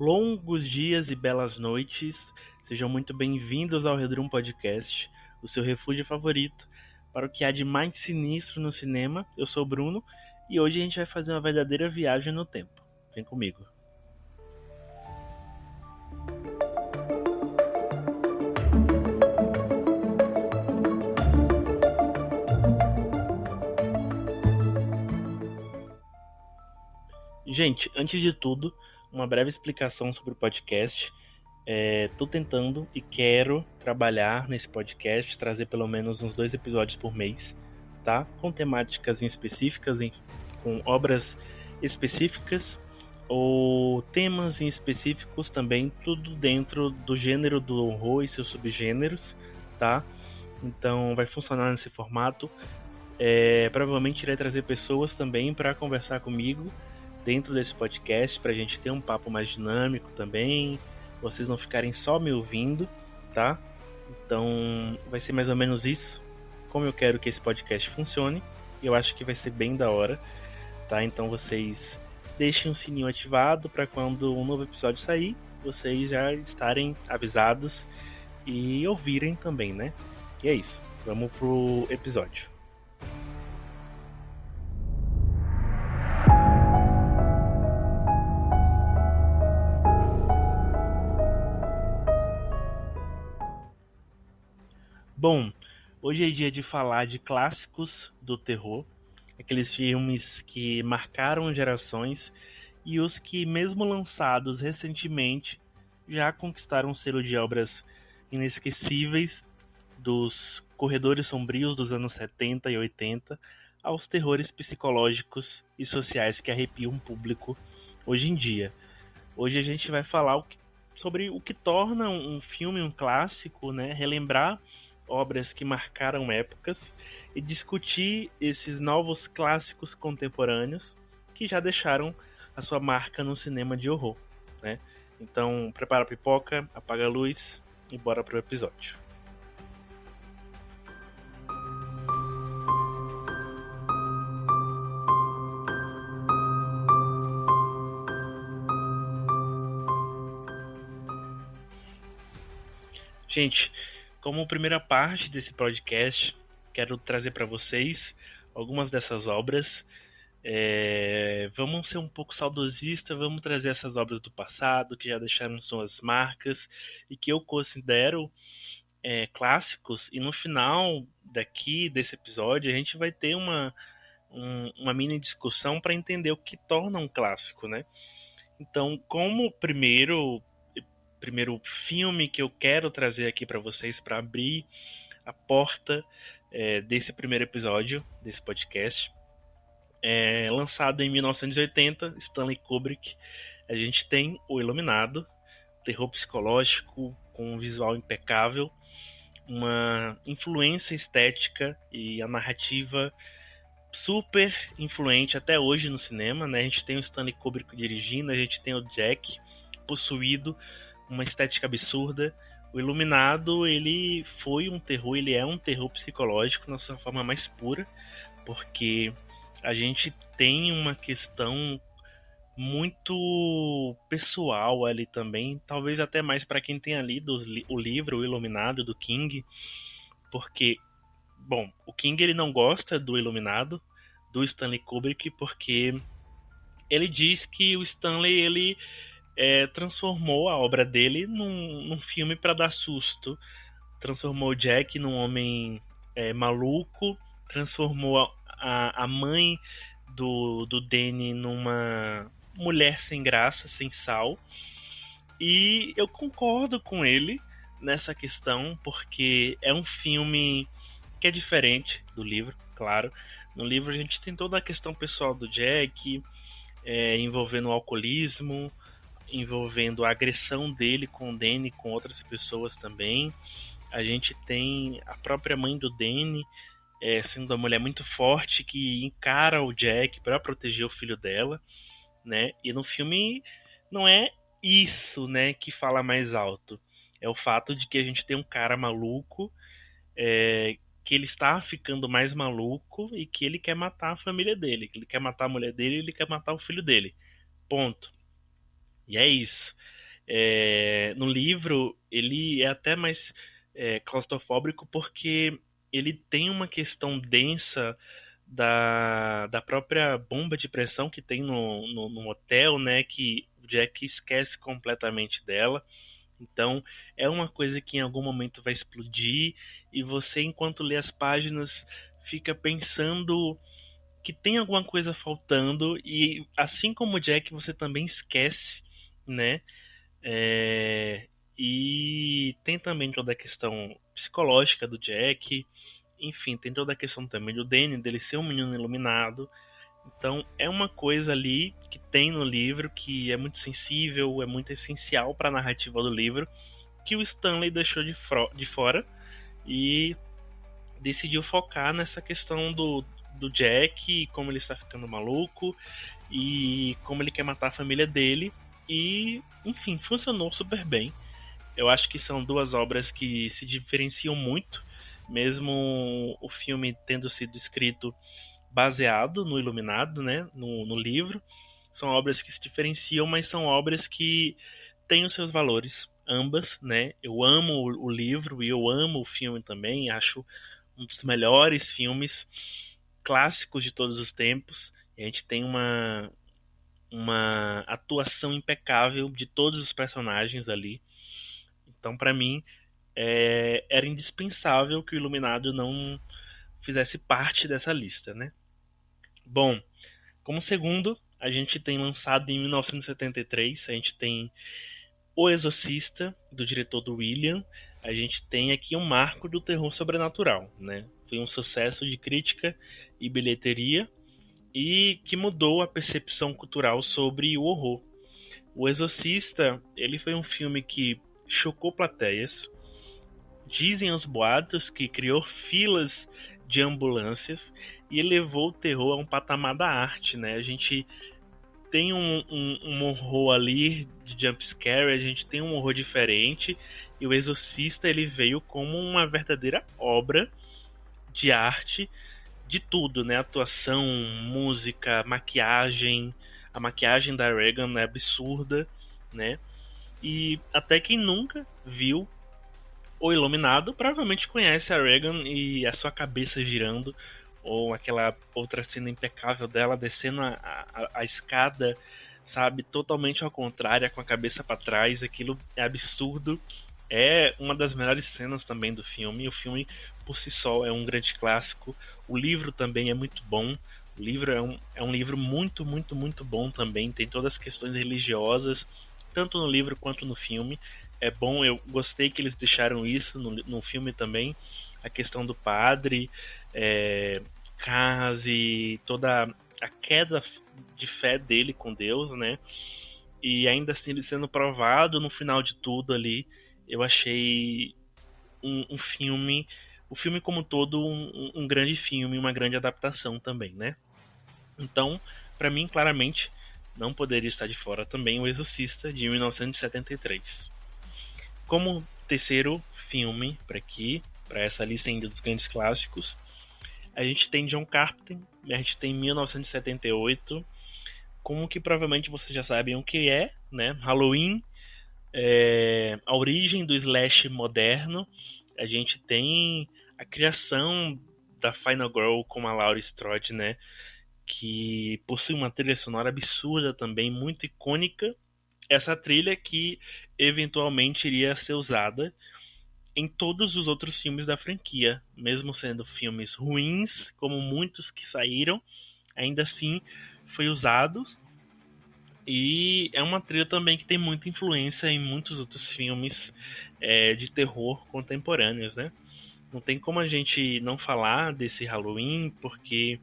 Longos dias e belas noites, sejam muito bem-vindos ao Redrum Podcast, o seu refúgio favorito para o que há de mais sinistro no cinema. Eu sou o Bruno e hoje a gente vai fazer uma verdadeira viagem no tempo. Vem comigo. Gente, antes de tudo, uma breve explicação sobre o podcast. Tô tentando e quero trabalhar nesse podcast, trazer pelo menos uns 2 episódios por mês, tá? Com temáticas específicas, com obras específicas ou temas em específicos também, tudo dentro do gênero do horror e seus subgêneros, tá? Então vai funcionar nesse formato. Provavelmente irei trazer pessoas também para conversar comigo dentro desse podcast, para a gente ter um papo mais dinâmico também, vocês não ficarem só me ouvindo, tá? Então vai ser mais ou menos isso, como eu quero que esse podcast funcione, e eu acho que vai ser bem da hora, tá? Então vocês deixem o sininho ativado para quando um novo episódio sair, vocês já estarem avisados e ouvirem também, né? E é isso, vamos pro episódio. Bom, hoje é dia de falar de clássicos do terror, aqueles filmes que marcaram gerações e os que, mesmo lançados recentemente, já conquistaram o selo de obras inesquecíveis, dos corredores sombrios dos anos 70 e 80 aos terrores psicológicos e sociais que arrepiam o público hoje em dia. Hoje a gente vai falar sobre o que torna um filme um clássico, né? Relembrar obras que marcaram épocas e discutir esses novos clássicos contemporâneos que já deixaram a sua marca no cinema de horror, né? Então, prepara a pipoca, apaga a luz e bora pro episódio. Gente, como primeira parte desse podcast, quero trazer para vocês algumas dessas obras. Vamos ser um pouco saudosistas, vamos trazer essas obras do passado que já deixaram suas marcas e que eu considero clássicos. E no final desse episódio a gente vai ter uma mini discussão para entender o que torna um clássico, né? Então, como primeiro filme que eu quero trazer aqui para vocês para abrir a porta desse primeiro episódio desse podcast, lançado em 1980, Stanley Kubrick, a gente tem O Iluminado, terror psicológico com um visual impecável, uma influência estética e a narrativa super influente até hoje no cinema, né? A gente tem o Stanley Kubrick dirigindo, a gente tem o Jack possuído, uma estética absurda. O Iluminado, ele foi um terror, ele é um terror psicológico na sua forma mais pura, porque a gente tem uma questão muito pessoal ali também, talvez até mais para quem tenha lido o livro O Iluminado do King, porque, bom, o King ele não gosta do Iluminado, do Stanley Kubrick, porque ele diz que o Stanley ele transformou a obra dele num filme para dar susto, transformou o Jack num homem maluco, transformou a mãe do Danny numa mulher sem graça, sem sal. E eu concordo com ele nessa questão, porque é um filme que é diferente do livro, claro. No livro a gente tem toda a questão pessoal do Jack, envolvendo o alcoolismo, envolvendo a agressão dele com o Danny, com outras pessoas também. A gente tem a própria mãe do Danny sendo uma mulher muito forte que encara o Jack para proteger o filho dela, né? E no filme não é isso, né, que fala mais alto. É o fato de que a gente tem um cara maluco, que ele está ficando mais maluco e que ele quer matar a família dele, que ele quer matar a mulher dele e ele quer matar o filho dele. Ponto. E é isso. No livro, ele é até mais claustrofóbico porque ele tem uma questão densa da própria bomba de pressão que tem no hotel, né? Que o Jack esquece completamente dela. Então, é uma coisa que em algum momento vai explodir e você, enquanto lê as páginas, fica pensando que tem alguma coisa faltando e, assim como o Jack, você também esquece, né? É, E tem também toda a questão psicológica do Jack, enfim, tem toda a questão também do Danny, dele ser um menino iluminado. Então é uma coisa ali que tem no livro que é muito sensível, é muito essencial para a narrativa do livro, que o Stanley deixou de fora e decidiu focar nessa questão do Jack, como ele está ficando maluco e como ele quer matar a família dele. E, enfim, funcionou super bem. Eu acho que são duas obras que se diferenciam muito, mesmo o filme tendo sido escrito baseado no Iluminado, né, no livro. São obras que se diferenciam, mas são obras que têm os seus valores, ambas, né? Eu amo o livro e eu amo o filme também, acho um dos melhores filmes clássicos de todos os tempos. A gente tem uma atuação impecável de todos os personagens ali. Então, para mim, era indispensável que o Iluminado não fizesse parte dessa lista, né? Bom, como segundo, a gente tem lançado em 1973, a gente tem O Exorcista, do diretor do William. A gente tem aqui um marco do terror sobrenatural, né? Foi um sucesso de crítica e bilheteria e que mudou a percepção cultural sobre o horror. O Exorcista, ele foi um filme que chocou plateias. Dizem os boatos que criou filas de ambulâncias e elevou o terror a um patamar da arte, né? A gente tem um horror ali de jumpscare, a gente tem um horror diferente, e o Exorcista ele veio como uma verdadeira obra de arte de tudo, né? Atuação, música, maquiagem. A maquiagem da Regan é absurda, né? E até quem nunca viu O Iluminado provavelmente conhece a Regan e a sua cabeça girando, ou aquela outra cena impecável dela descendo a escada, sabe, totalmente ao contrário, com a cabeça para trás. Aquilo é absurdo. É uma das melhores cenas também do filme. O filme por si só é um grande clássico. O livro também é muito bom. O livro é um livro muito, muito, muito bom também. Tem todas as questões religiosas, tanto no livro quanto no filme. É bom, eu gostei que eles deixaram isso no filme também. A questão do padre, Carras e toda a queda de fé dele com Deus, né? E ainda assim ele sendo provado no final de tudo ali. Eu achei um filme, o filme como todo, um grande filme, uma grande adaptação também, né? Então, para mim, claramente, não poderia estar de fora também O Exorcista, de 1973. Como terceiro filme para aqui, para essa lista ainda dos grandes clássicos, a gente tem John Carpenter, a gente tem 1978, como que provavelmente vocês já sabem o que é, né? Halloween, a origem do slash moderno. A gente tem a criação da Final Girl com a Laurie Strode, né? Que possui uma trilha sonora absurda também, muito icônica. Essa trilha que eventualmente iria ser usada em todos os outros filmes da franquia, mesmo sendo filmes ruins, como muitos que saíram, ainda assim foi usado. E é uma trilha também que tem muita influência em muitos outros filmes de terror contemporâneos, né? Não tem como a gente não falar desse Halloween, porque,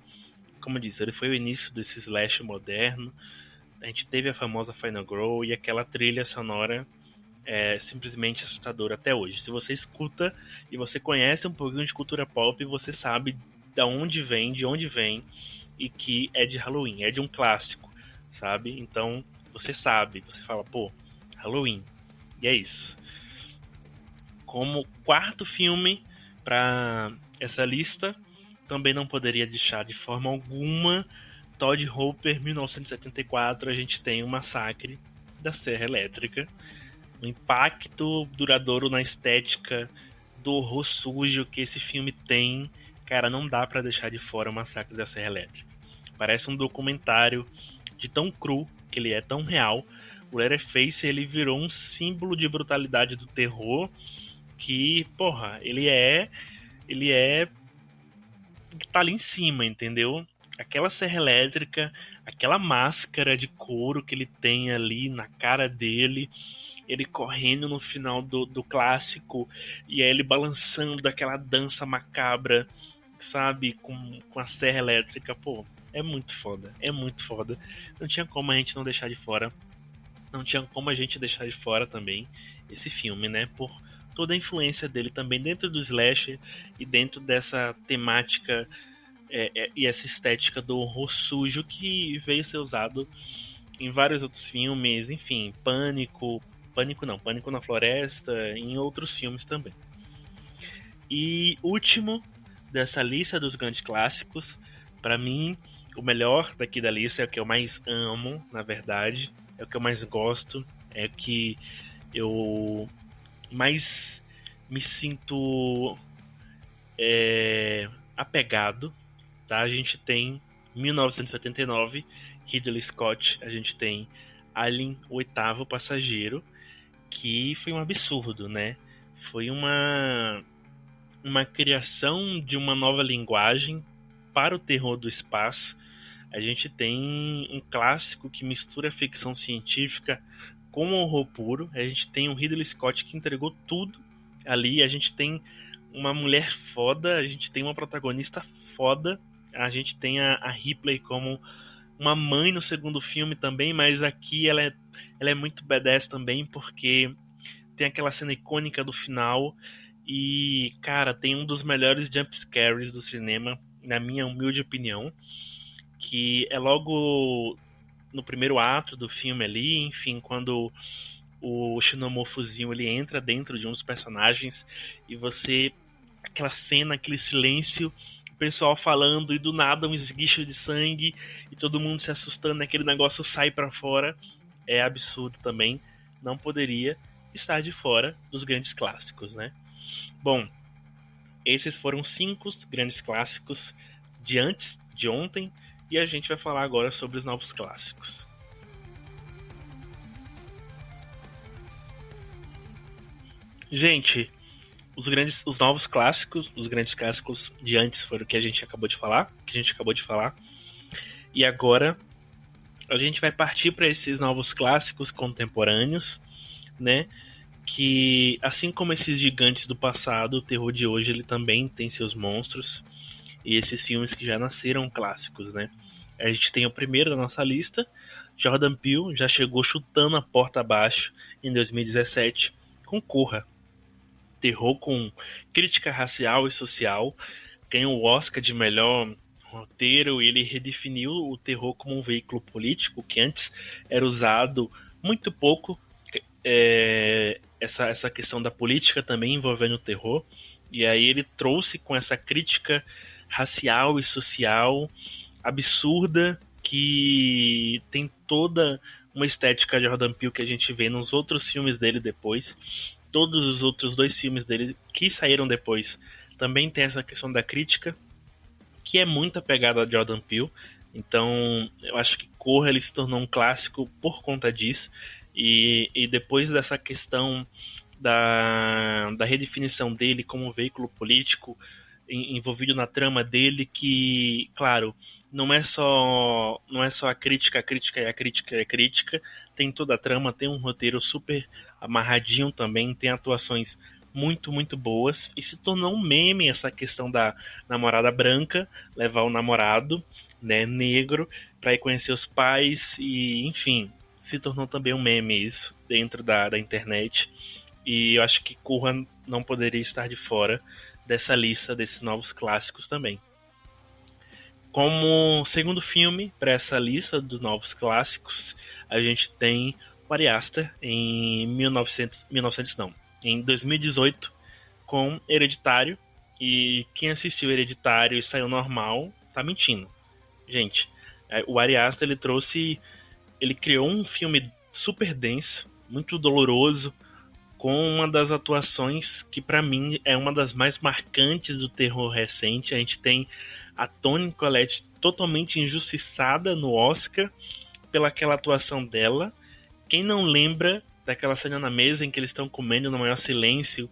como eu disse, ele foi o início desse slash moderno. A gente teve a famosa Final Girl e aquela trilha sonora simplesmente assustadora até hoje. Se você escuta e você conhece um pouquinho de cultura pop, você sabe de onde vem e que é de Halloween, é de um clássico, sabe? Então você sabe, você fala, pô, Halloween. E é isso. Como quarto filme para essa lista, também não poderia deixar de forma alguma Todd Hooper, 1974, a gente tem o Massacre da Serra Elétrica. o impacto duradouro na estética do horror sujo que esse filme tem, cara, não dá pra deixar de fora o Massacre da Serra Elétrica. Parece um documentário de tão cru que ele é, tão real. O Leatherface, ele virou um símbolo de brutalidade do terror que, porra, ele é tá ali em cima, entendeu? Aquela serra elétrica, aquela máscara de couro que ele tem ali na cara dele, ele correndo no final do clássico, e aí ele balançando daquela dança macabra, sabe? Com a serra elétrica, pô, é muito foda, é muito foda. Não tinha como a gente não deixar de fora, não tinha como a gente deixar de fora também esse filme, né? Por toda a influência dele também dentro do slasher e dentro dessa temática e essa estética do horror sujo que veio ser usado em vários outros filmes, enfim, Pânico na Floresta, e em outros filmes também. E último dessa lista dos grandes clássicos, para mim, o melhor daqui da lista é o que eu mais amo, na verdade, é o que eu mais gosto, é o que eu mais me sinto apegado, tá? A gente tem 1979, Ridley Scott, a gente tem Alien, o Oitavo Passageiro, que foi um absurdo, né? Foi uma criação de uma nova linguagem para o terror do espaço. A gente tem um clássico que mistura ficção científica com horror puro. A gente tem um Ridley Scott que entregou tudo ali. A gente tem uma mulher foda, a gente tem uma protagonista foda, a gente tem a Ripley como uma mãe no segundo filme também, mas aqui ela é muito badass também, porque tem aquela cena icônica do final e, cara, tem um dos melhores jump scares do cinema, na minha humilde opinião, que é logo no primeiro ato do filme ali, enfim, quando o xenomorfozinho ele entra dentro de um dos personagens e você, aquela cena, aquele silêncio, o pessoal falando e do nada um esguicho de sangue e todo mundo se assustando, aquele negócio sai pra fora, é absurdo também, não poderia estar de fora dos grandes clássicos, né? Bom, esses foram 5 grandes clássicos de antes, de ontem, e a gente vai falar agora sobre os novos clássicos. Gente, os novos clássicos, os grandes clássicos de antes foram o que a gente acabou de falar, e agora a gente vai partir para esses novos clássicos contemporâneos, né? Que assim como esses gigantes do passado, o terror de hoje ele também tem seus monstros e esses filmes que já nasceram clássicos, né? A gente tem o primeiro da nossa lista, Jordan Peele já chegou chutando a porta abaixo em 2017 com Corra, terror com crítica racial e social, ganhou o Oscar de melhor roteiro e ele redefiniu o terror como um veículo político que antes era usado muito pouco, essa questão da política também envolvendo o terror, e aí ele trouxe com essa crítica racial e social absurda que tem toda uma estética de Jordan Peele que a gente vê nos outros filmes dele depois. Todos os outros 2 filmes dele que saíram depois também tem essa questão da crítica, que é muito apegada a Jordan Peele. Então, eu acho que Corra ele se tornou um clássico por conta disso. E depois dessa questão da redefinição dele como veículo político envolvido na trama dele, que, claro, não é só a crítica, tem toda a trama, tem um roteiro super amarradinho também, tem atuações muito, muito boas, e se tornou um meme essa questão da namorada branca levar o namorado, né, negro, para ir conhecer os pais, e enfim, se tornou também um meme isso dentro da internet, e eu acho que Corra não poderia estar de fora dessa lista desses novos clássicos também. Como segundo filme para essa lista dos novos clássicos, a gente tem o Ari Aster em 1900 não, em 2018 com Hereditário, e quem assistiu Hereditário e saiu normal tá mentindo. Gente, o Ari Aster ele criou um filme super denso, muito doloroso, com uma das atuações que pra mim é uma das mais marcantes do terror recente. A gente tem a Toni Collette totalmente injustiçada no Oscar pelaquela atuação dela. Quem não lembra daquela cena na mesa em que eles estão comendo no maior silêncio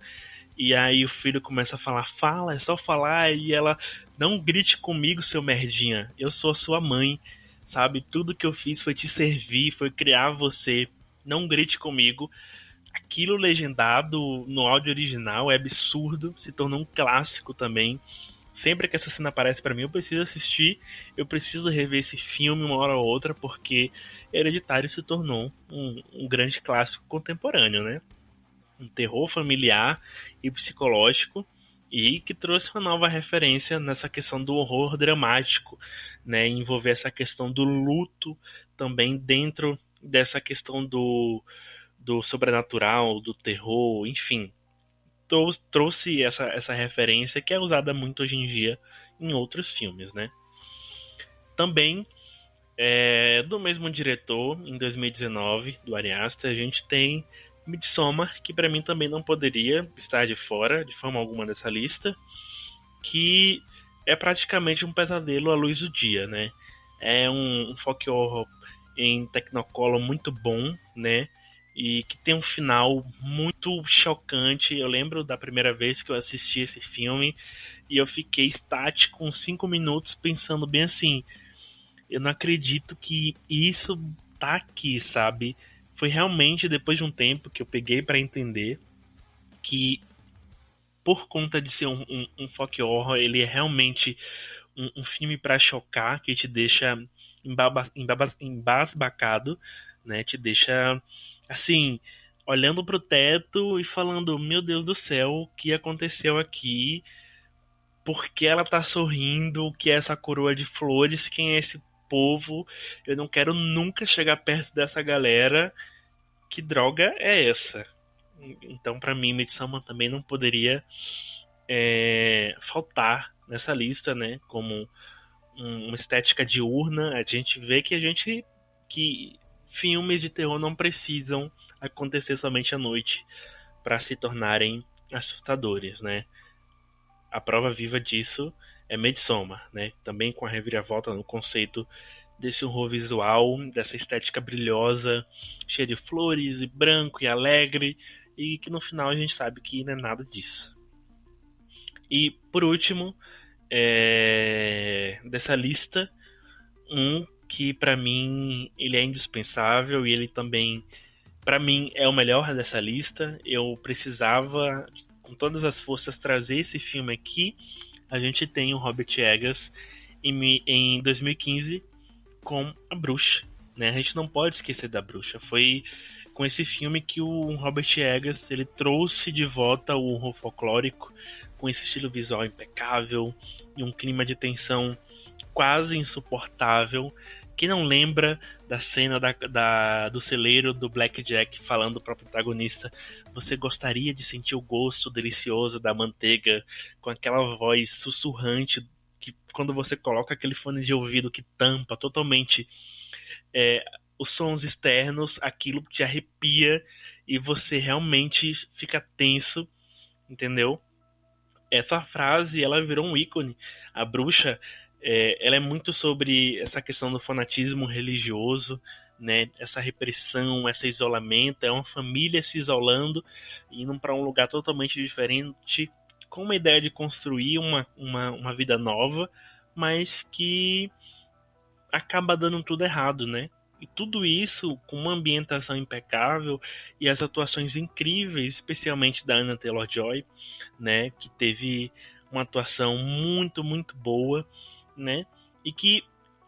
e aí o filho começa a falar, fala, é só falar, e ela, não grite comigo, seu merdinha, eu sou a sua mãe, sabe? Tudo que eu fiz foi te servir, foi criar você, não grite comigo. Aquilo legendado no áudio original é absurdo, se tornou um clássico também. Sempre que essa cena aparece pra mim, eu preciso assistir, eu preciso rever esse filme uma hora ou outra, porque Hereditário se tornou um grande clássico contemporâneo, né? Um terror familiar e psicológico, e que trouxe uma nova referência nessa questão do horror dramático, né? Envolver essa questão do luto também dentro dessa questão do sobrenatural, do terror, enfim. Trouxe essa referência que é usada muito hoje em dia em outros filmes, né? Também, do mesmo diretor, em 2019, do Ari Aster, a gente tem Midsommar, que pra mim também não poderia estar de fora, de forma alguma, dessa lista, que é praticamente um pesadelo à luz do dia, né? É um folk horror em Technicolor muito bom, né? E que tem um final muito chocante. Eu lembro da primeira vez que eu assisti esse filme e eu fiquei estático uns 5 minutos pensando bem assim, eu não acredito que isso tá aqui, sabe? Foi realmente depois de um tempo que eu peguei pra entender que, por conta de ser um folk horror, ele é realmente um filme pra chocar, que te deixa embasbacado, né? Te deixa, assim, olhando pro teto e falando, meu Deus do céu, o que aconteceu aqui? Por que ela tá sorrindo? O que é essa coroa de flores? Quem é esse povo? Eu não quero nunca chegar perto dessa galera. Que droga é essa? Então, pra mim, Midsommar também não poderia faltar nessa lista, né? Como uma estética diurna. A gente vê que filmes de terror não precisam acontecer somente à noite para se tornarem assustadores, né? A prova viva disso é Midsommar, né? Também com a reviravolta no conceito desse horror visual, dessa estética brilhosa, cheia de flores e branco e alegre, e que no final a gente sabe que não é nada disso. E por último, dessa lista, um que pra mim ele é indispensável e ele também, pra mim, é o melhor dessa lista. Eu precisava, com todas as forças, trazer esse filme aqui. A gente tem o Robert Eggers em 2015 com A Bruxa, né? A gente não pode esquecer da Bruxa. Foi com esse filme que o Robert Eggers ele trouxe de volta o horror folclórico, com esse estilo visual impecável e um clima de tensão quase insuportável. Quem não lembra da cena do celeiro do Blackjack falando para o protagonista, você gostaria de sentir o gosto delicioso da manteiga, com aquela voz sussurrante que quando você coloca aquele fone de ouvido que tampa totalmente os sons externos, aquilo te arrepia e você realmente fica tenso, entendeu? Essa frase, ela virou um ícone. A bruxa, ela é muito sobre essa questão do fanatismo religioso, né? Essa repressão, esse isolamento, é uma família se isolando, indo para um lugar totalmente diferente, com uma ideia de construir uma vida nova, mas que acaba dando tudo errado, né? E tudo isso com uma ambientação impecável e as atuações incríveis, especialmente da Anya Taylor-Joy, né? Que teve uma atuação muito, muito boa, né? E que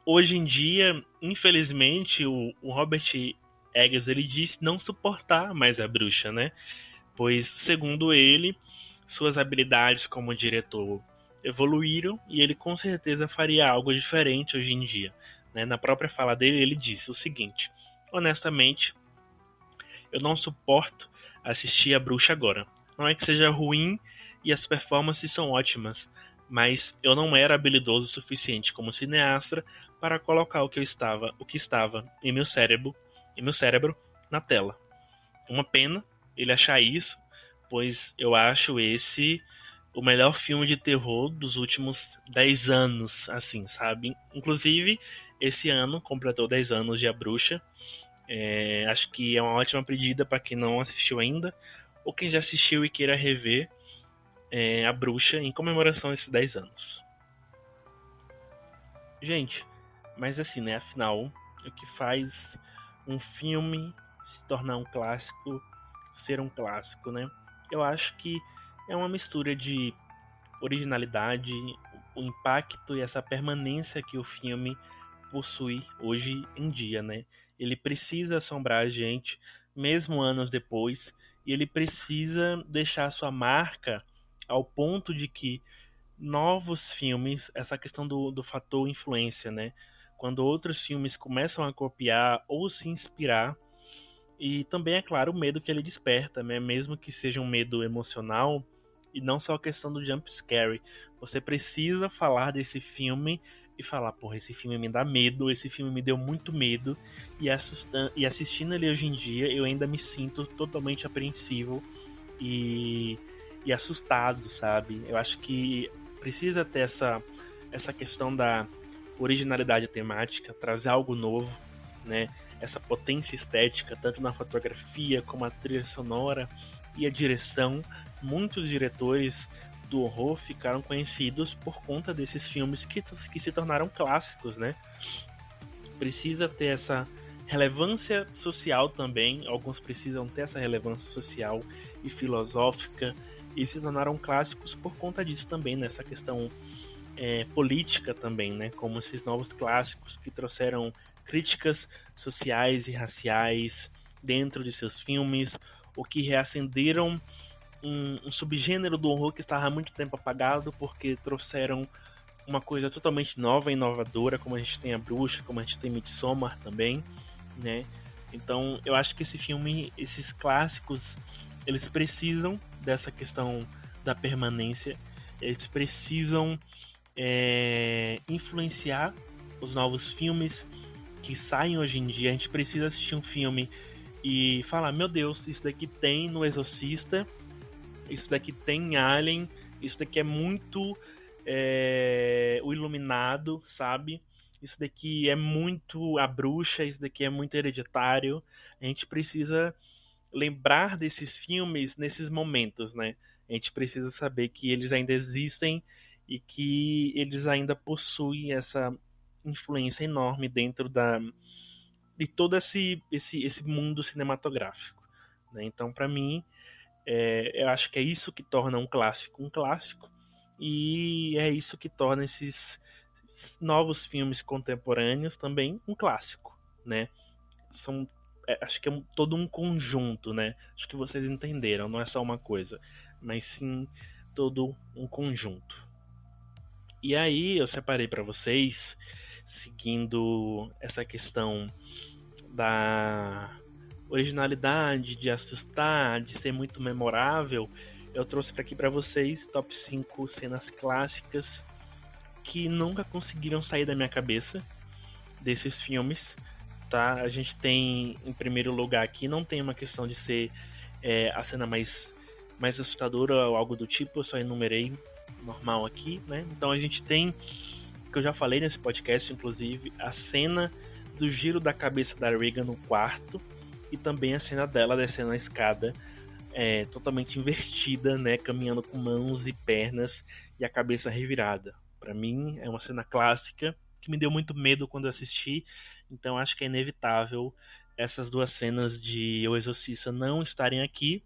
hoje em dia, infelizmente, o Robert Eggers ele disse não suportar mais a bruxa, né? Pois, segundo ele, suas habilidades como diretor evoluíram e ele com certeza faria algo diferente hoje em dia. Né? Na própria fala dele, ele disse o seguinte: honestamente, eu não suporto assistir a Bruxa agora. Não é que seja ruim e as performances são ótimas, mas eu não era habilidoso o suficiente como cineasta para colocar o que estava em meu cérebro na tela. Uma pena, ele achar isso, pois eu acho esse o melhor filme de terror dos últimos 10 anos, assim, sabe? Inclusive, esse ano completou 10 anos de A Bruxa. Acho que é uma ótima pedida para quem não assistiu ainda, ou quem já assistiu e queira rever A Bruxa em comemoração a esses 10 anos. Gente, mas assim, né? Afinal, o que faz um filme se tornar um clássico, ser um clássico, né? Eu acho que é uma mistura de originalidade, o impacto e essa permanência que o filme possui hoje em dia, né? Ele precisa assombrar a gente, mesmo anos depois, e ele precisa deixar sua marca ao ponto de que novos filmes, essa questão do fator influência, né? Quando outros filmes começam a copiar ou se inspirar, e também, é claro, o medo que ele desperta, né? Mesmo que seja um medo emocional, e não só a questão do jump scare. Você precisa falar desse filme e falar, porra, esse filme me dá medo, esse filme me deu muito medo, e assistindo ele hoje em dia, eu ainda me sinto totalmente apreensivo e, e assustado, sabe? Eu acho que precisa ter essa questão da originalidade temática, trazer algo novo, né? Essa potência estética, tanto na fotografia como a trilha sonora e a direção. Muitos diretores do horror ficaram conhecidos por conta desses filmes que se tornaram clássicos, né? Precisa ter essa relevância social também. Alguns precisam ter essa relevância social e filosófica e se tornaram clássicos por conta disso também, nessa questão política também, né? Como esses novos clássicos que trouxeram críticas sociais e raciais dentro de seus filmes, ou que reacenderam um subgênero do horror que estava há muito tempo apagado, porque trouxeram uma coisa totalmente nova e inovadora, como a gente tem A Bruxa, como a gente tem Midsommar também, né? Então, eu acho que esse filme, esses clássicos, eles precisam dessa questão da permanência, eles precisam influenciar os novos filmes que saem hoje em dia. A gente precisa assistir um filme e falar, meu Deus, isso daqui tem no Exorcista, isso daqui tem em Alien, isso daqui é muito o Iluminado, sabe? Isso daqui é muito A Bruxa, isso daqui é muito Hereditário. A gente precisa lembrar desses filmes nesses momentos, né? A gente precisa saber que eles ainda existem e que eles ainda possuem essa influência enorme dentro de todo esse mundo cinematográfico, né? Então, para mim, eu acho que é isso que torna um clássico, e é isso que torna esses novos filmes contemporâneos também um clássico, né? São, acho que é todo um conjunto, né? Acho que vocês entenderam, não é só uma coisa, mas sim todo um conjunto. E aí eu separei para vocês, seguindo essa questão da originalidade, de assustar, de ser muito memorável, eu trouxe aqui para vocês top 5 cenas clássicas que nunca conseguiram sair da minha cabeça desses filmes, tá? A gente tem, em primeiro lugar aqui, não tem uma questão de ser a cena mais assustadora ou algo do tipo, eu só enumerei normal aqui, né? Então a gente tem, que eu já falei nesse podcast, inclusive, a cena do giro da cabeça da Regan no quarto e também a cena dela descendo a escada totalmente invertida, né? Caminhando com mãos e pernas e a cabeça revirada. Para mim é uma cena clássica que me deu muito medo quando eu assisti, então acho que é inevitável essas duas cenas de O Exorcista não estarem aqui.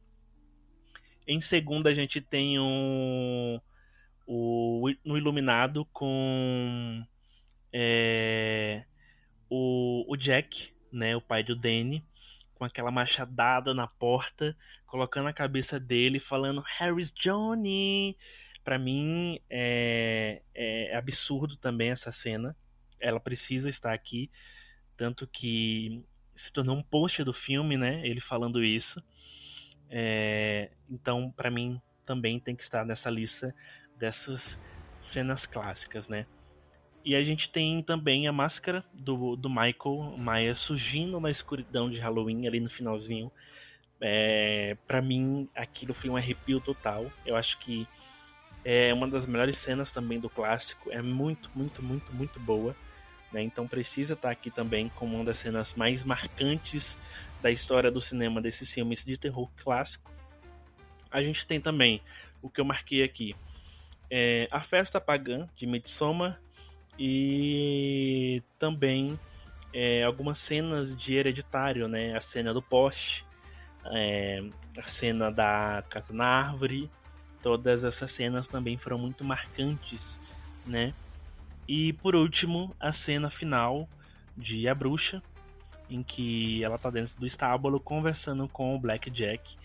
Em segundo, a gente tem no Iluminado com o Jack, né, o pai do Danny, com aquela machadada na porta, colocando a cabeça dele, falando Harry's Johnny. Pra mim é absurdo também essa cena. Ela precisa estar aqui, tanto que se tornou um post do filme, né? Ele falando isso. Então, pra mim também tem que estar nessa lista dessas cenas clássicas, né? E a gente tem também a máscara do Michael Myers surgindo na escuridão de Halloween, ali no finalzinho. Para mim, aquilo foi um arrepio total. Eu acho que é uma das melhores cenas também do clássico. É muito, muito, muito, muito boa. Né? Então precisa estar aqui também como uma das cenas mais marcantes da história do cinema desses filmes de terror clássico. A gente tem também o que eu marquei aqui. A Festa Pagã, de Midsommar. E também algumas cenas de Hereditário, né? A cena do poste, a cena da casa na árvore, todas essas cenas também foram muito marcantes, né? E por último, a cena final de A Bruxa, em que ela tá dentro do estábulo conversando com o Blackjack.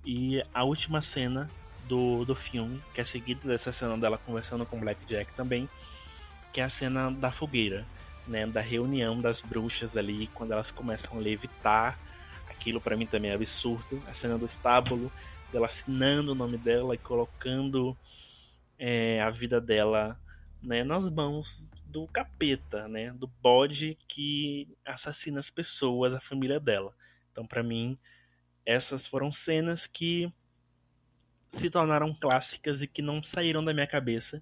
E a última cena do filme, que é seguida dessa cena dela conversando com o Blackjack também, que é a cena da fogueira, né, da reunião das bruxas ali, quando elas começam a levitar. Aquilo para mim também é absurdo. A cena do estábulo, dela assinando o nome dela e colocando a vida dela, né, nas mãos do capeta, né, do bode que assassina as pessoas, a família dela. Então, para mim, essas foram cenas que se tornaram clássicas e que não saíram da minha cabeça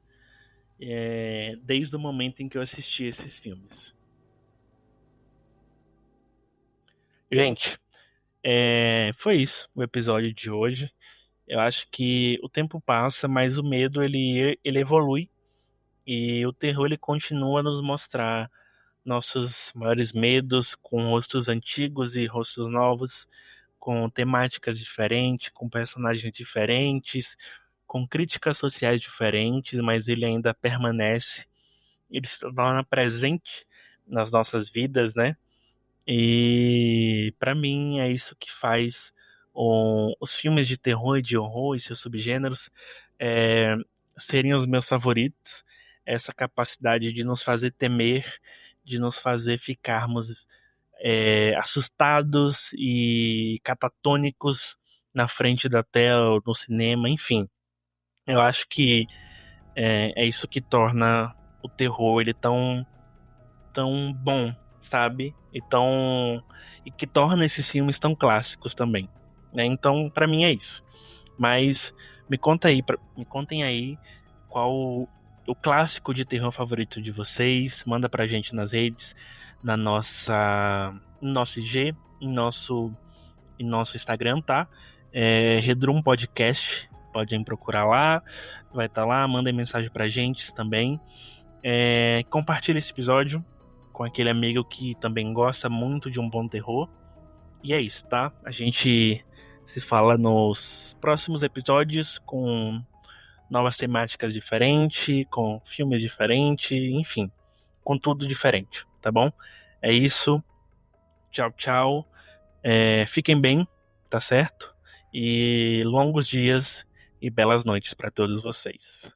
desde o momento em que eu assisti esses filmes. Gente, foi isso o episódio de hoje. Eu acho que o tempo passa, mas o medo ele evolui e o terror ele continua a nos mostrar nossos maiores medos com rostos antigos e rostos novos, com temáticas diferentes, com personagens diferentes, com críticas sociais diferentes, mas ele ainda permanece, ele se torna presente nas nossas vidas, né? E para mim é isso que faz os filmes de terror e de horror e seus subgêneros é, serem os meus favoritos. Essa capacidade de nos fazer temer, de nos fazer ficarmos assustados e catatônicos na frente da tela, no cinema, enfim. Eu acho que é isso que torna o terror ele tão bom, sabe? E que torna esses filmes tão clássicos também, né? Então, pra mim é isso. Mas me contem aí qual o clássico de terror favorito de vocês. Manda pra gente nas redes, no nosso IG, em nosso Instagram, tá? Redrum Podcast, podem procurar lá, vai estar lá, mandem mensagem pra gente também. Compartilhe esse episódio com aquele amigo que também gosta muito de um bom terror. E é isso, tá? A gente se fala nos próximos episódios com novas temáticas diferentes, com filmes diferentes, enfim, com tudo diferente, tá bom? É isso. Tchau, tchau. Fiquem bem, tá certo? E longos dias e belas noites para todos vocês.